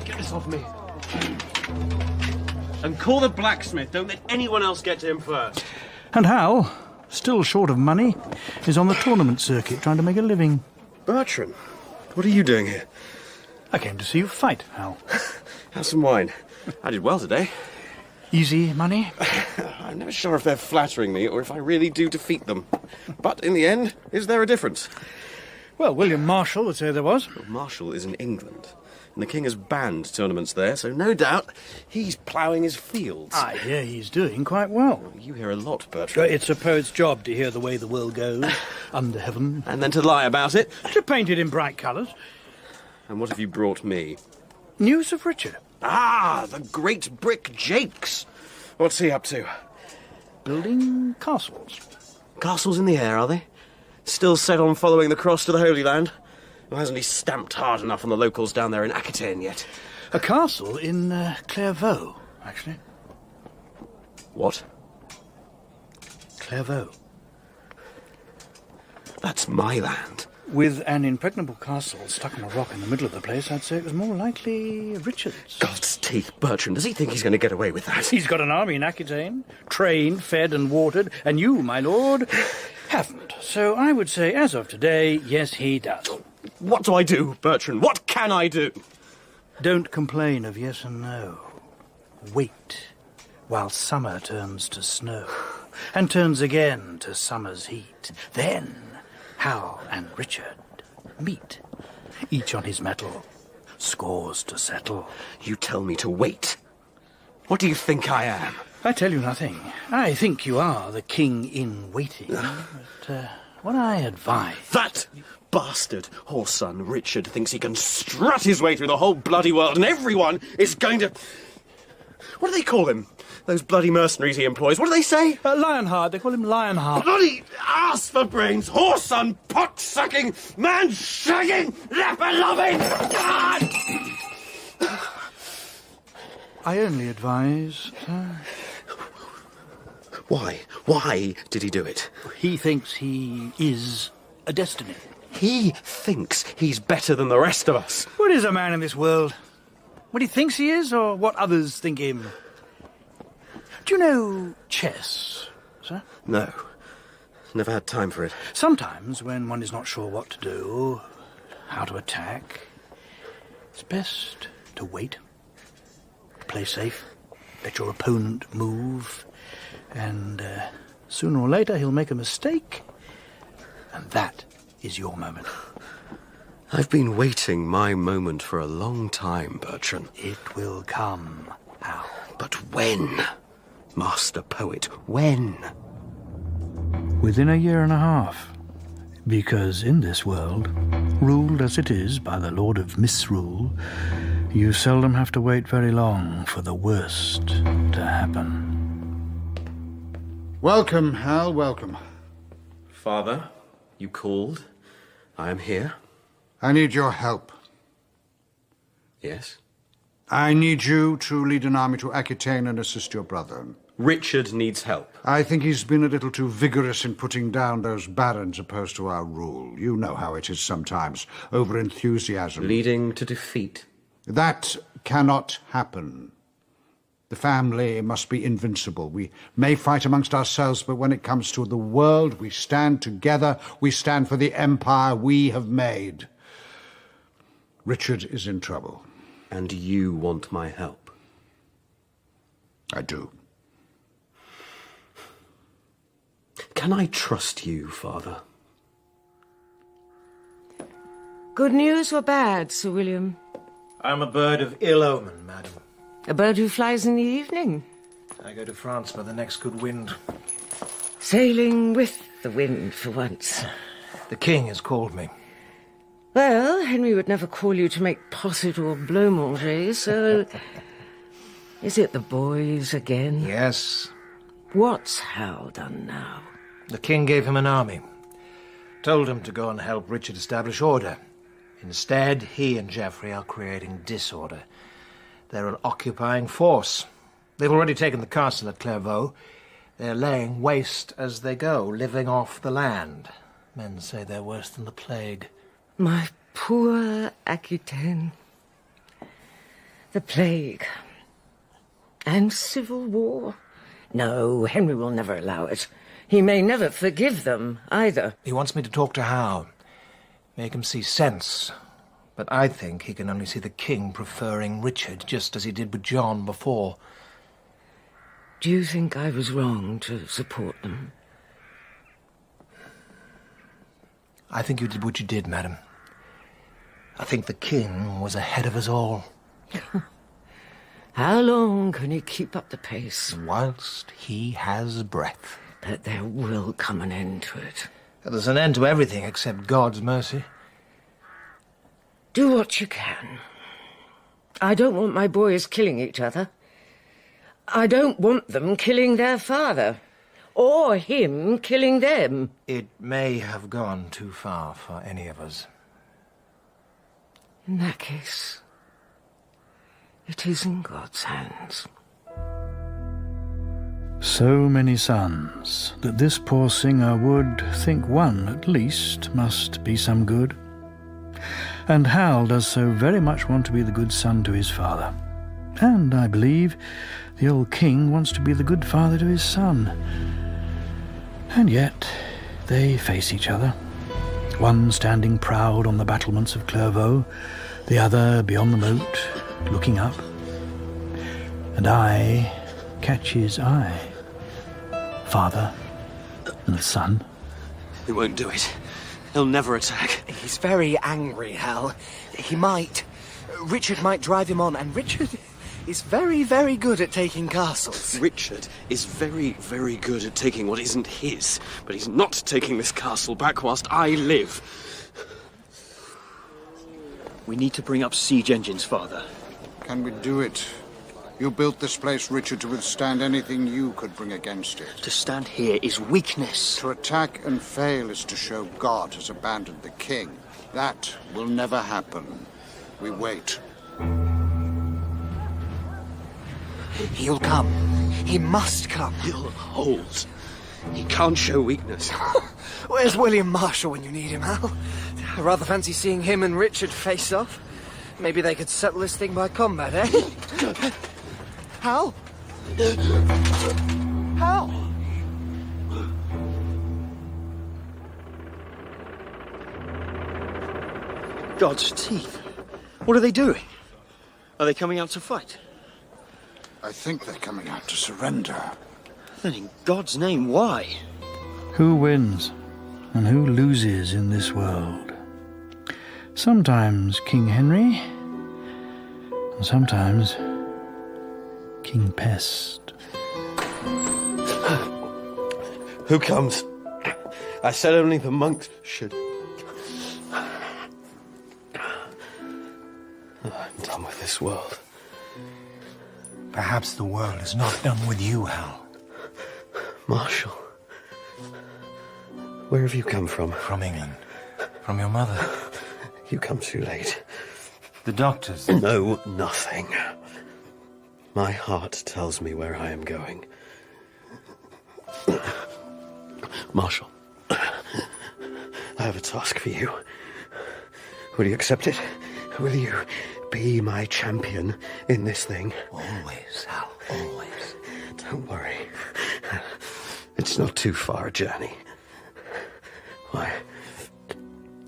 [SPEAKER 6] Get this off me. And call the blacksmith. Don't let anyone else get to him first.
[SPEAKER 2] And Hal, still short of money, is on the tournament circuit trying to make a living.
[SPEAKER 6] Bertrand, what are you doing here?
[SPEAKER 2] I came to see you fight, Hal.
[SPEAKER 6] Have some wine. I did well today.
[SPEAKER 2] Easy money?
[SPEAKER 6] I'm never sure if they're flattering me or if I really do defeat them. But in the end, is there a difference?
[SPEAKER 2] Well, William Marshall would say there was.
[SPEAKER 6] Well, Marshall is in England, and the king has banned tournaments there, so no doubt he's ploughing his fields.
[SPEAKER 2] I hear he's doing quite well.
[SPEAKER 6] You hear a lot, Bertrand.
[SPEAKER 2] It's a poet's job to hear the way the world goes, under heaven.
[SPEAKER 6] And then to lie about it.
[SPEAKER 2] To paint it in bright colours.
[SPEAKER 6] And what have you brought me?
[SPEAKER 2] News of Richard.
[SPEAKER 6] Ah, the great brick Jakes. What's he up to?
[SPEAKER 2] Building castles.
[SPEAKER 6] Castles in the air, are they? Still set on following the cross to the Holy Land? Or hasn't he stamped hard enough on the locals down there in Aquitaine yet?
[SPEAKER 2] A castle in Clairvaux, actually.
[SPEAKER 6] What?
[SPEAKER 2] Clairvaux.
[SPEAKER 6] That's my land.
[SPEAKER 2] With an impregnable castle stuck on a rock in the middle of the place, I'd say it was more likely Richard's.
[SPEAKER 6] God's teeth, Bertrand, does he think he's going to get away with that?
[SPEAKER 2] He's got an army in Aquitaine, trained, fed and watered, and you, my lord, haven't. So I would say, as of today, yes, he does.
[SPEAKER 6] What do I do, Bertrand? What can I do?
[SPEAKER 2] Don't complain of yes and no. Wait while summer turns to snow, and turns again to summer's heat. Then Hal and Richard meet, each on his mettle, scores to settle.
[SPEAKER 6] You tell me to wait. What do you think I am?
[SPEAKER 2] I tell you nothing. I think you are the king in waiting, but what I advise...
[SPEAKER 6] That bastard horse-son Richard thinks he can strut his way through the whole bloody world and everyone is going to... What do they call him? Those bloody mercenaries he employs. What do they say?
[SPEAKER 2] Lionheart. They call him Lionheart.
[SPEAKER 6] Bloody ass for brains, horse-son, pot-sucking, man-shagging, leper-loving... God!
[SPEAKER 2] I only advise...
[SPEAKER 6] Why? Why did he do it?
[SPEAKER 2] He thinks he is a destiny.
[SPEAKER 6] He thinks he's better than the rest of us.
[SPEAKER 2] What is a man in this world? What he thinks he is, or what others think him? Do you know chess, sir?
[SPEAKER 6] No. Never had time for it.
[SPEAKER 2] Sometimes, when one is not sure what to do, how to attack, it's best to wait, play safe, let your opponent move, and sooner or later he'll make a mistake, and that is your moment.
[SPEAKER 6] I've been waiting my moment for a long time, Bertrand.
[SPEAKER 2] It will come, Hal.
[SPEAKER 6] But when? Master poet, when?
[SPEAKER 2] Within a year and a half. Because in this world, ruled as it is by the Lord of Misrule, You seldom have to wait very long for the worst to happen.
[SPEAKER 3] Welcome, Hal, welcome.
[SPEAKER 6] Father, you called. I am here.
[SPEAKER 3] I need your help.
[SPEAKER 6] Yes?
[SPEAKER 3] I need you to lead an army to Aquitaine and assist your brother.
[SPEAKER 6] Richard needs help.
[SPEAKER 3] I think he's been a little too vigorous in putting down those barons opposed to our rule. You know how it is sometimes, over-enthusiasm.
[SPEAKER 6] Leading to defeat.
[SPEAKER 3] That cannot happen. The family must be invincible. We may fight amongst ourselves, but when it comes to the world, we stand together. We stand for the empire we have made. Richard is in trouble.
[SPEAKER 6] And you want my help?
[SPEAKER 3] I do.
[SPEAKER 6] Can I trust you, Father?
[SPEAKER 9] Good news or bad, Sir William?
[SPEAKER 7] I'm a bird of ill omen, madam.
[SPEAKER 9] A bird who flies in the evening.
[SPEAKER 7] I go to France by the next good wind.
[SPEAKER 9] Sailing with the wind for once.
[SPEAKER 7] The king has called me.
[SPEAKER 9] Well, Henry would never call you to make posset or blanc-manger, so... Is it the boys again?
[SPEAKER 7] Yes.
[SPEAKER 9] What's Hal done now?
[SPEAKER 7] The king gave him an army. Told him to go and help Richard establish order. Instead, he and Geoffrey are creating disorder. They're an occupying force. They've already taken the castle at Clairvaux. They're laying waste as they go, living off the land. Men say they're worse than the plague.
[SPEAKER 9] My poor Aquitaine. The plague. And civil war. No, Henry will never allow it. He may never forgive them, either.
[SPEAKER 7] He wants me to talk to Hal. Make him see sense. But I think he can only see the king preferring Richard, just as he did with John before.
[SPEAKER 9] Do you think I was wrong to support them?
[SPEAKER 7] I think you did what you did, madam. I think the king was ahead of us all.
[SPEAKER 9] How long can he keep up the pace?
[SPEAKER 7] Whilst he has breath.
[SPEAKER 9] But there will come an end to it.
[SPEAKER 7] There's an end to everything except God's mercy.
[SPEAKER 9] Do what you can. I don't want my boys killing each other. I don't want them killing their father. Or him killing them.
[SPEAKER 7] It may have gone too far for any of us.
[SPEAKER 9] In that case, it is in God's hands.
[SPEAKER 2] So many sons that this poor singer would think one, at least, must be some good. And Hal does so very much want to be the good son to his father. And I believe the old king wants to be the good father to his son. And yet they face each other, one standing proud on the battlements of Clairvaux, the other beyond the moat, looking up. And I catch his eye. Father and son.
[SPEAKER 6] He won't do it. He'll never attack.
[SPEAKER 5] He's very angry, Hal. He might. Richard might drive him on, and Richard is very, very good at taking castles.
[SPEAKER 6] Richard is very, very good at taking what isn't his, but he's not taking this castle back whilst I live.
[SPEAKER 11] We need to bring up siege engines, Father.
[SPEAKER 3] Can we do it? You built this place, Richard, to withstand anything you could bring against it.
[SPEAKER 11] To stand here is weakness.
[SPEAKER 3] To attack and fail is to show God has abandoned the king. That will never happen. We wait.
[SPEAKER 5] He'll come. He must come.
[SPEAKER 6] He'll hold. He can't show weakness.
[SPEAKER 5] Where's William Marshall when you need him, Hal? I rather fancy seeing him and Richard face off. Maybe they could settle this thing by combat, eh? Hal? Hal?
[SPEAKER 11] God's teeth. What are they doing? Are they coming out to fight?
[SPEAKER 3] I think they're coming out to surrender.
[SPEAKER 11] Then in God's name, why?
[SPEAKER 2] Who wins and who loses in this world? Sometimes King Henry, and sometimes King Pest.
[SPEAKER 6] Who comes? I said only the monks should. I'm done with this. this world.
[SPEAKER 7] Perhaps the world is not done with you, Hal.
[SPEAKER 6] Marshal, where have you come from?
[SPEAKER 7] From England. From your mother.
[SPEAKER 6] You come too late.
[SPEAKER 7] The doctors.
[SPEAKER 6] No, nothing. My heart tells me where I am going. Marshal, I have a task for you. Will you accept it? Will you be my champion in this thing?
[SPEAKER 7] Always, Hal, always.
[SPEAKER 6] Don't worry. It's not too far a journey. Why,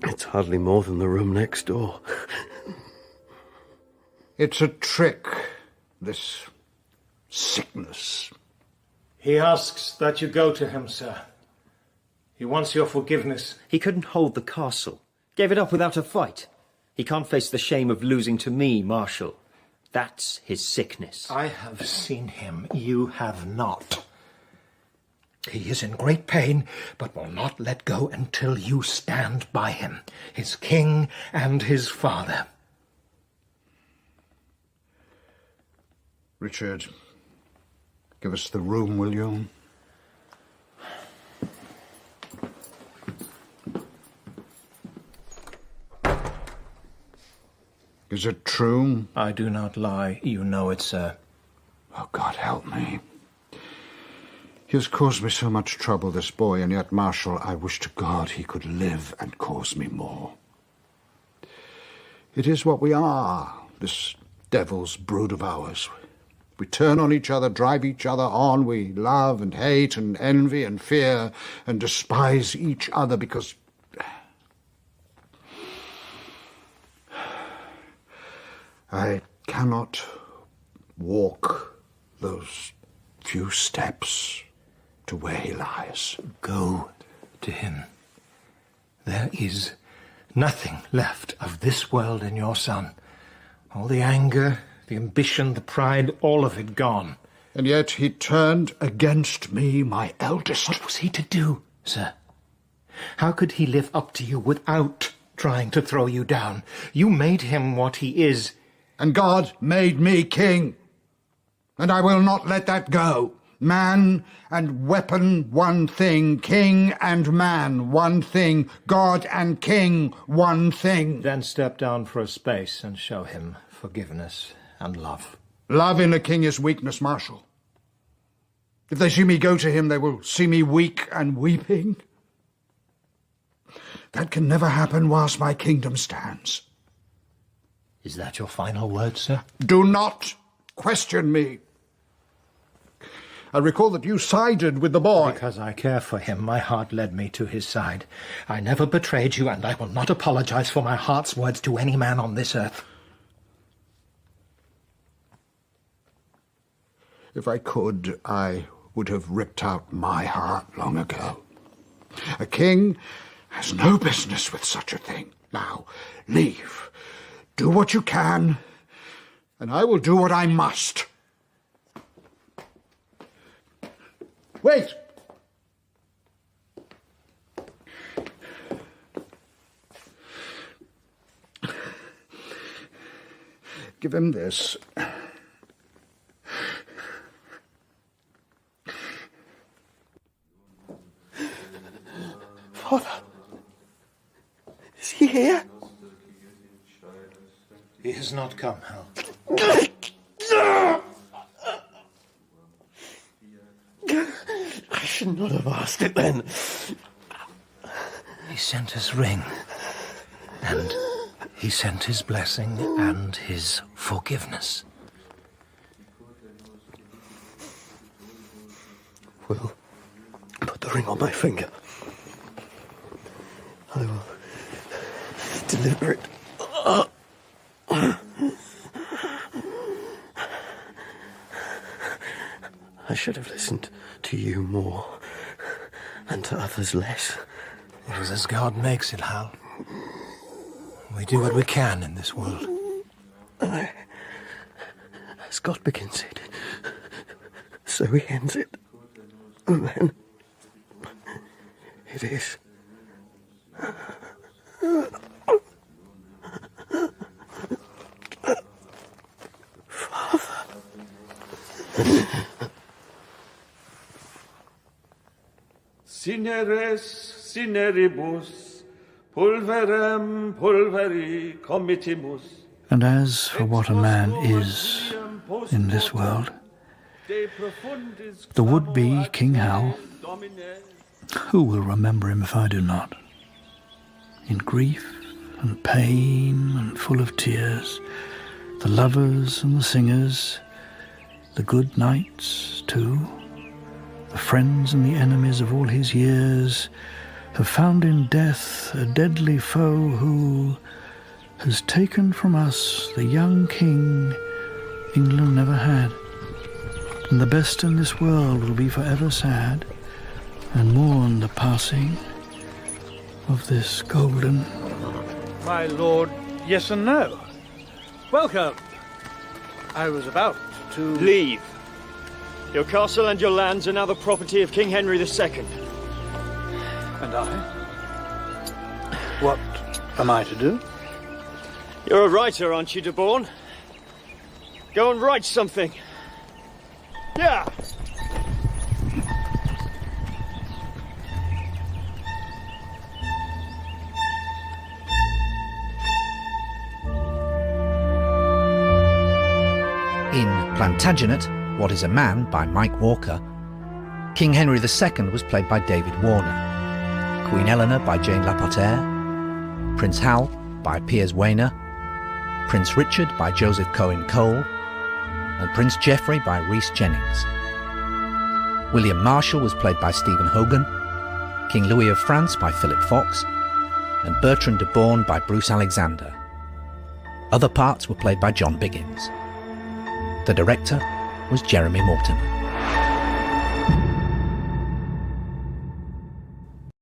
[SPEAKER 6] it's hardly more than the room next door.
[SPEAKER 3] It's a trick, this sickness.
[SPEAKER 7] He asks that you go to him, sir. He wants your forgiveness.
[SPEAKER 10] He couldn't hold the castle. Gave it up without a fight. He can't face the shame of losing to me, Marshal. That's his sickness.
[SPEAKER 7] I have seen him. You have not. He is in great pain, but will not let go until you stand by him, his king and his father.
[SPEAKER 3] Richard, give us the room, will you? Is it true?
[SPEAKER 7] I do not lie. You know it, sir.
[SPEAKER 3] Oh, God help me. He has caused me so much trouble, this boy, and yet, Marshal, I wish to God he could live and cause me more. It is what we are, this devil's brood of ours. We turn on each other, drive each other on. We love and hate and envy and fear and despise each other because... I cannot walk those few steps to where he lies.
[SPEAKER 7] Go to him. There is nothing left of this world in your son. All the anger, the ambition, the pride, all of it gone.
[SPEAKER 3] And yet he turned against me, my eldest.
[SPEAKER 7] What was he to do, sir? How could he live up to you without trying to throw you down? You made him what he is.
[SPEAKER 3] And God made me king. And I will not let that go. Man and weapon, one thing. King and man, one thing. God and king, one thing.
[SPEAKER 7] Then step down for a space and show him forgiveness and love.
[SPEAKER 3] Love in a king is weakness, Marshal. If they see me go to him, they will see me weak and weeping. That can never happen whilst my kingdom stands.
[SPEAKER 7] Is that your final word, sir?
[SPEAKER 3] Do not question me. I recall that you sided with the boy.
[SPEAKER 7] Because I care for him, my heart led me to his side. I never betrayed you, and I will not apologize for my heart's words to any man on this earth.
[SPEAKER 3] If I could, I would have ripped out my heart long ago. A king has no business with such a thing. Now, leave. Do what you can, and I will do what I must. Wait! Give him this.
[SPEAKER 6] Father, is he here?
[SPEAKER 7] He has not come, Hal.
[SPEAKER 6] I should not have asked it then.
[SPEAKER 7] He sent his ring, and he sent his blessing and his forgiveness.
[SPEAKER 6] Will put the ring on my finger. I will deliver it. I should have listened to you more, and to others less.
[SPEAKER 7] It is as God makes it, Hal. We do what we can in this world.
[SPEAKER 6] As God begins it, so he ends it. And then it is.
[SPEAKER 11] Cineres cineribus, pulverem pulveri committimus.
[SPEAKER 2] And as for what a man is in this world, the would-be King Hal, who will remember him if I do not? In grief and pain and full of tears, the lovers and the singers, the good knights too, the friends and the enemies of all his years, have found in death a deadly foe who has taken from us the young king England never had. And the best in this world will be forever sad and mourn the passing of this golden...
[SPEAKER 7] My lord, yes and no. Welcome. I was about to...
[SPEAKER 10] Leave. Your castle and your lands are now the property of King Henry II.
[SPEAKER 7] And I? What am I to do?
[SPEAKER 10] You're a writer, aren't you, de Bourne? Go and write something. Yeah!
[SPEAKER 1] In Plantagenet, What is a Man by Mike Walker, King Henry II was played by David Warner, Queen Eleanor by Jane Lapotaire, Prince Hal by Piers Wayner, Prince Richard by Joseph Cohen Cole, and Prince Geoffrey by Rhys Jennings. William Marshall was played by Stephen Hogan, King Louis of France by Philip Fox, and Bertrand de Born by Bruce Alexander. Other parts were played by John Biggins. The director was Jeremy Mortimer.